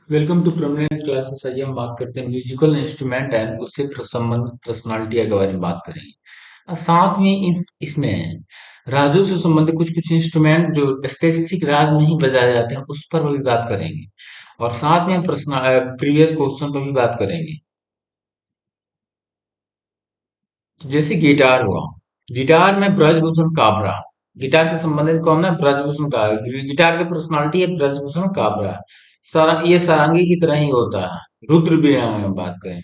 Welcome to permanent classes. आइए हम बात करते हैं म्यूजिकल इंस्ट्रूमेंट एंड उससे संबंधित पर्सनालिटी के बारे में बात करेंगे। साथ में इसमें रागों से संबंधित कुछ कुछ इंस्ट्रूमेंट जो स्पेसिफिक राग में ही बजाए जाते हैं उस पर भी बात करेंगे। और साथ में हम प्रश्न प्रीवियस क्वेश्चन पर भी बात करेंगे। तो जैसे गिटार हुआ, गिटार में ब्रजभूषण काबरा। गिटार से संबंधित कौन है? ब्रजभूषण का गिटार की पर्सनालिटी है ब्रजभूषण काबरा। ये सारंगी की तरह ही होता है। रुद्र वीणा में बात करें,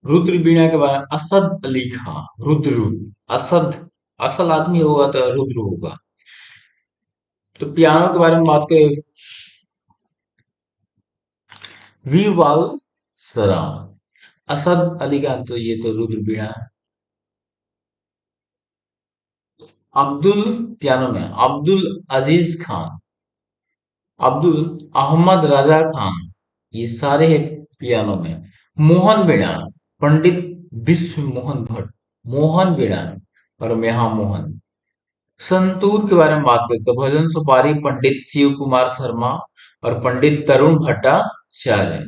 रुद्र वीणा के बारे में असद अली खां। रुद्र, असद, असल आदमी होगा तो रुद्र होगा। तो पियानो के बारे में बात करें, वीरवाल सरा। असद अली खान, तो ये तो रुद्र वीणा है। अब्दुल, पियानो में अब्दुल अजीज खान, अब्दुल अहमद रजा खान, ये सारे हैं पियानो में। मोहन वीणा, पंडित विश्व मोहन भट्ट, मोहन वीणा और यहाँ मोहन। संतूर के बारे में बात करते हैं, भजन सुपारी पंडित शिव कुमार शर्मा और पंडित तरुण भट्टाचार्य।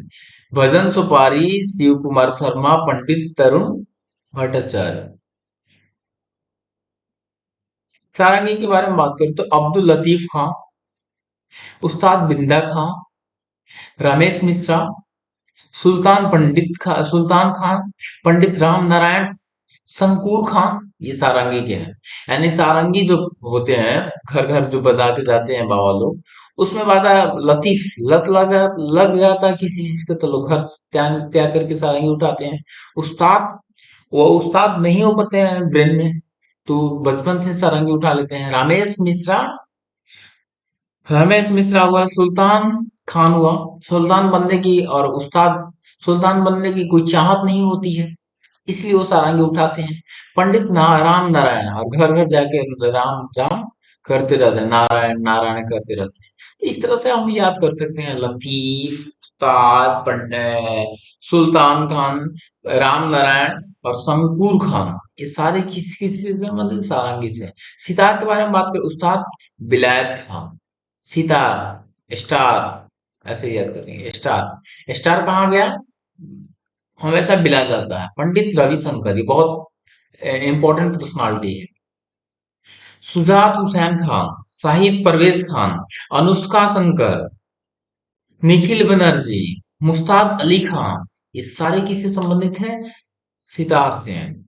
भजन सुपारी शिव कुमार शर्मा, पंडित तरुण भट्टाचार्य। सारंगी के बारे में बात करें तो अब्दुल लतीफ खां, उस्ताद बिंदा खां, रमेश मिश्रा, सुल्तान खान, पंडित राम नारायण, शंकूर खान, ये सारंगी के हैं। यानी सारंगी जो होते हैं, घर घर जो बजा के जाते हैं बाबा लोग, उसमें बात है लतीफ, लग जाता है किसी चीज का तो लोग घर त्याग त्याग करके सारंगी उठाते हैं। उस्ताद, वो उस्ताद नहीं हो पाते हैं ब्रेन में, तो बचपन से सारंगी उठा लेते हैं। रमेश मिश्रा हुआ, सुल्तान खान हुआ, सुल्तान बनने की और उस्ताद सुल्तान बनने की कोई चाहत नहीं होती है, इसलिए वो सारंगी उठाते हैं। पंडित राम नारायण, और घर घर जाके राम राम करते रहते हैं, नारायण नारायण करते रहते हैं। इस तरह से हम याद कर सकते हैं लतीफ, उस्ताद, सुल्तान खान, राम नारायण और शंकूर खान, ये सारे किसी से मतलब सारंगी से। सितार के बारे में बात करें, उस्ताद विलायत खान। सितार, स्टार, ऐसे याद करेंगे। स्टार, स्टार कहाँ गया? हमेशा बिला जाता है। पंडित रविशंकर, ये बहुत इंपॉर्टेंट पर्सनालिटी है। सुजात हुसैन खान, शाहिद परवेज खान, अनुष्का शंकर, निखिल बनर्जी, मुस्ताद अली खान, ये सारे किससे संबंधित हैं? सितार से हैं।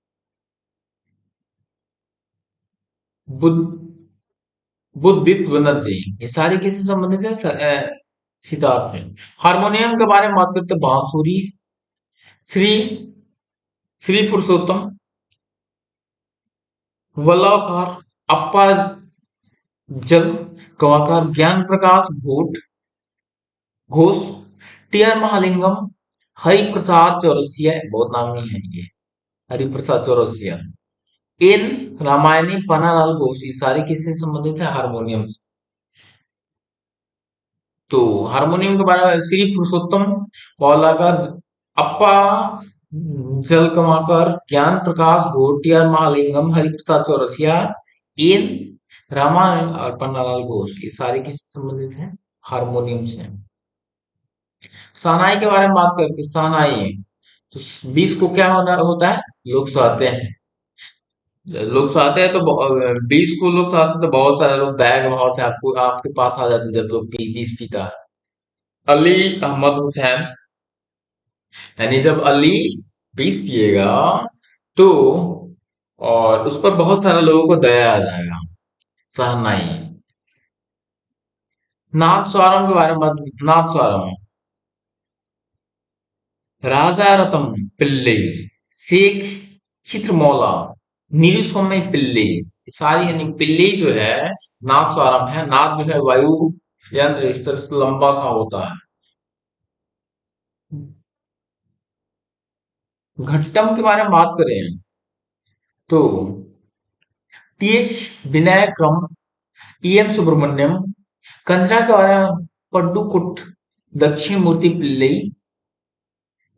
बुद्ध बुद्धित बनर्जी, ये सारे किससे संबंधित है? सितार से। हारमोनियम के बारे में बात करते हैं, बांसुरी श्री श्री पुरुषोत्तम, वल्लभकार, अप्पा जल, कलाकार ज्ञान प्रकाश घोष, टी आर महालिंगम, हरिप्रसाद चौरसिया, बहुत नामी है ये, हरिप्रसाद चौरसिया। एन रामायणी, पन्नालाल घोष, ये सारे किससे संबंधित है? हारमोनियम से। तो हारमोनियम के बारे में श्री पुरुषोत्तम, कौलाकर, अप्पा जल कमाकर, Gyan Prakash Ghosh, T R Mahalingam, Hariprasad Chaurasia, N Ramayan और पन्नालाल घोष, ये सारे किससे संबंधित हैं? हारमोनियम से। सानाई के बारे में बात करते हैं, सानाई, तो बीस को क्या होता है? लोग सहते हैं। लोग सहते हैं तो बीस को लोग सहते हैं तो बहुत सारे लोग बैग भाव से आपको आपके पास आ जाते हैं जब लोग बीस पीता है। अली अहमद हुसैन, यानी जब अली बीस पिएगा तो और उस पर बहुत सारे लोगों को दया आ जाएगा। सहनाई। नाथ स्वारम के बारे में नाथ स्वारम, राजा रतन पिल्ले, शेख चित्रमौला, निरुसमय पिल्ले, ये सारी यानी पिल्ले जो है नाथ स्वारम है। नाथ जो है वायु यंत्र, इस तरह से लंबा सा होता है। घट्टम के बारे में बात करें तो T H Vinayakam, T M Subramaniam, kanjira के बारे में पड्डुकुट, दक्षिण मूर्ति पिल्लई,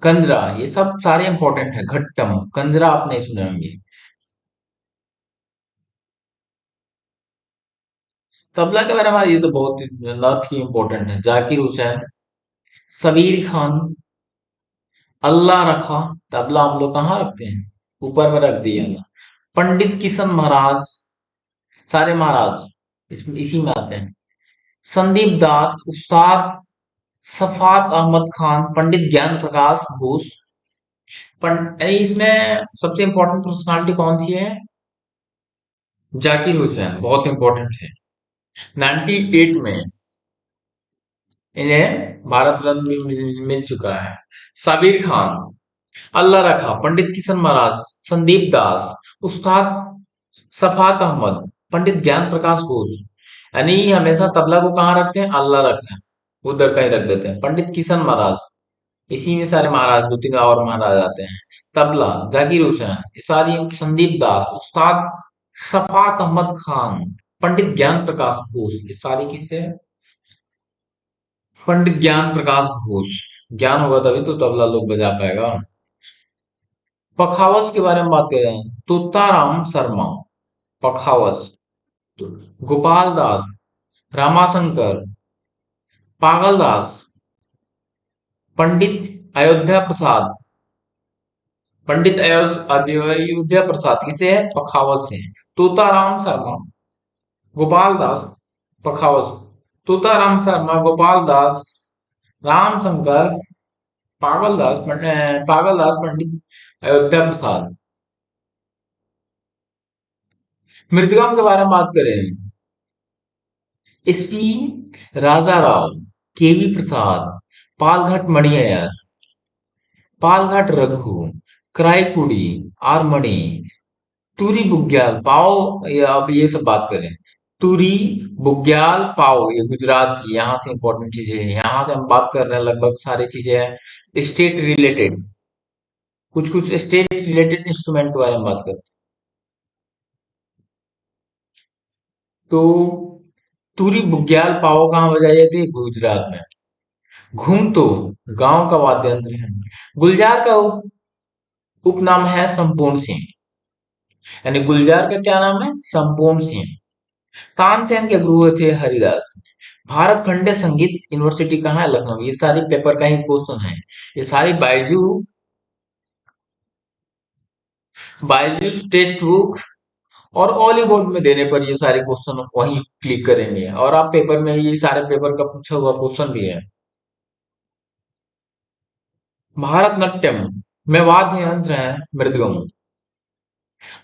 कंजरा, ये सब सारे इंपॉर्टेंट है। घट्टम, कंजरा आप नहीं सुने होंगे। तबला के बारे में ये तो बहुत नॉर्थ की इम्पोर्टेंट है। जाकिर हुसैन, सबीर खान, अल्लाह रखा। तबला हम लोग कहाँ रखते हैं? ऊपर में रख दिया ना। पंडित किशन महाराज, सारे महाराज इसी में आते हैं। संदीप दास, उस्ताद सफात अहमद खान, पंडित ज्ञान प्रकाश घोष। अरे इसमें सबसे इंपॉर्टेंट पर्सनालिटी कौन सी है? जाकिर हुसैन, बहुत इंपॉर्टेंट है। 98 में इन्हें भारत रत्न भी मिल चुका है। साबिर खान, अल्लाह रखा, पंडित किशन महाराज, संदीप दास, उस्ताद सफात अहमद, पंडित ज्ञान प्रकाश घोष। यानी हमेशा तबला को कहाँ रखते हैं? अल्लाह रखते हैं, उधर कहीं रख देते हैं। पंडित किशन महाराज, इसी में सारे महाराज, दो तीन और महाराज आते हैं। तबला जाकिर हुसैन, ये सारी संदीप दास, उस्ताद सफात अहमद खान, पंडित ज्ञान प्रकाश घोष, ये सारी किससे है? पंडित ज्ञान प्रकाश घोष। ज्ञान होगा तभी तो तबला लोग बजा पाएगा। पखावज के बारे में बात कर रहे हैं। तुताराम शर्मा, पखावज। गोपाल दास, रामाशंकर, पागल दास, पंडित अयोध्या प्रसाद। पंडित अयोध्या प्रसाद किसे है? पखावज से। तोताराम शर्मा, गोपाल दास, पखावज। तोताराम शर्मा, गोपाल दास, रामशंकर, पागल दास, पंडित अयोध्या प्रसाद। मृदगम के बारे में बात करें। SP Raja Rao, KV Prasad, Palghat Mani Iyer, Palghat Raghu, Karaikudi, R Mani, तुरी बुग्याल पाओ। अब ये सब बात करें। तुरी बुग्याल पाओ, ये गुजरात की, यहाँ से इंपॉर्टेंट चीजें हैं। यहाँ से हम बात कर रहे हैं, लगभग सारी चीजें हैं स्टेट रिलेटेड। कुछ कुछ स्टेट रिलेटेड इंस्ट्रूमेंट के बारे में बात करते हैं। तो तुरी बुग्याल पाओ कहाँ बजाई जाती है? गुजरात में। घूम तो गांव का वाद्य यंत्र है। गुलजार का उपनाम है संपूर्ण सिंह। यानी गुलजार का क्या नाम है? संपूर्ण सिंह। तानसेन के गुरु थे हरिदास। भारत खंडे संगीत यूनिवर्सिटी कहाँ है? लखनऊ। ये सारी पेपर का ही क्वेश्चन है। ये सारी बायजूस टेक्स्ट बुक और ऑलीवुड में देने पर ये सारे क्वेश्चन वहीं क्लिक करेंगे, और आप पेपर में ये सारे पेपर का पूछा हुआ क्वेश्चन भी है। भारतनाट्यम में वाद्य यंत्र है मृदगम।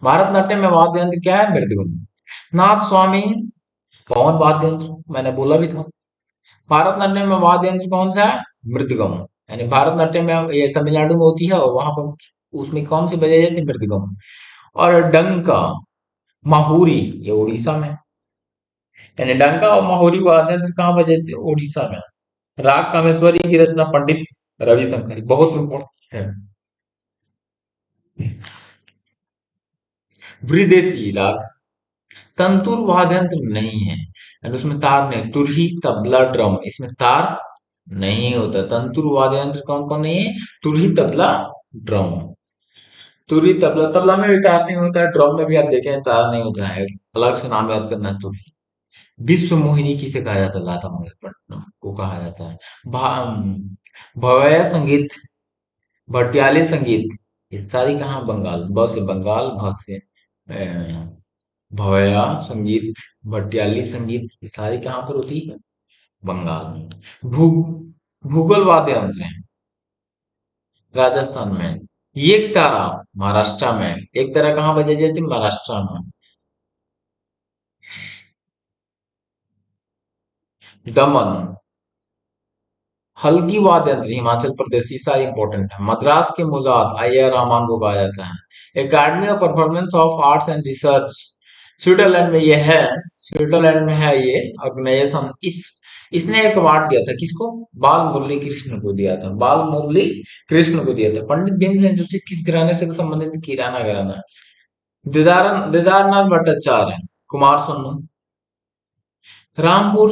भारतनाट्यम में वाद्य यंत्र क्या है? मृदगम। नाथ स्वामी, कौन वाद्य यंत्र? मैंने बोला भी था। भारतनाट्यम में वाद्य यंत्र कौन सा है? मृदगम। यानी भारतनाट्यम में ये तमिलनाडु में होती है, और वहां पर उसमें कौन सी बजाई जाती है? मृदगम। और डंका, माहुरी, ये उड़ीसा में। यानी डंका और माहुरी वाद्य यंत्र कहाँ बजे थे? उड़ीसा में। राग कामेश्वरी की रचना पंडित रविशंकर, बहुत इंपॉर्टेंट है। विदेशी राग, तंतुर वाद्य यंत्र नहीं है, यानी उसमें तार नहीं। तुरही, तबला, ड्रम, इसमें तार नहीं होता। तंतुर वाद्य यंत्र कौन कौन नहीं है? तुरही, तबला, ड्रम। तुरही, तबला, तबला में भी तार नहीं होता है, ड्रम में भी आप देखें तार नहीं होता है। अलग से नाम याद करना है। तुरही। विश्व मोहिनी किसे कहा जाता है? लता मंगेशकर को कहा जाता है। भवया संगीत, भटियाली संगीत, ये सारी कहाँ? बंगाल। ब से बंगाल, भ से भवया संगीत, भटियाली संगीत, ये सारी कहाँ पर होती है? बंगाल में। भू भूगोल वाद्य यंत्र है राजस्थान में। एक तारा महाराष्ट्र में। एक तारा कहाँ बजाई जाती है? महाराष्ट्र में। दमन, हल्की वाद्य यंत्र हिमाचल प्रदेश, ईसा इंपॉर्टेंट है। मद्रास के मुजाद आईआर रहमान को कहा जाता है। Academy of performance of arts and research, Switzerland में ये है। स्विट्जरलैंड में है ये ऑर्गेनाइजेशन। इसने एक अवार्ड दिया था किसको? बाल मुरली कृष्ण को दिया था। बाल मुरली कृष्ण को दिया था। पंडित भीमसेन जोशी किस घराने से संबंधित? किराना घराना। दीदारनाथ भट्टाचार्य, कुमार सुन्नू। रामपुर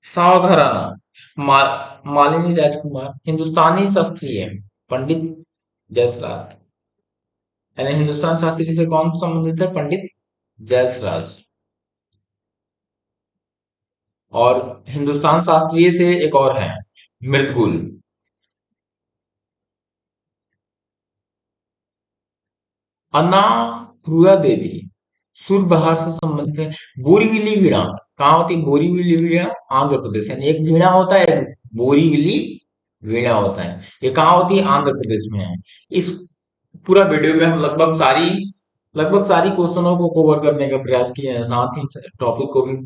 सावधाराना, मालिनी राजकुमार। हिंदुस्तानी शास्त्रीय, पंडित जसराज। यानी हिंदुस्तान शास्त्री से कौन संबंधित है? पंडित जसराज। और हिंदुस्तान शास्त्रीय से एक और है, मृदुल। अनाप्रुया देवी, सुरबहार से संबंधित है। बोरीवली वीणा, कहाँ होती है बोरीवली वीणा? आंध्र प्रदेश। यानी एक वीणा होता है, एक बोरीवली वीणा होता है। ये कहाँ होती है? आंध्र प्रदेश में है। इस पूरा वीडियो में हम लगभग सारी क्वेश्चनों को कवर करने का प्रयास किए हैं, साथ ही टॉपिक को भी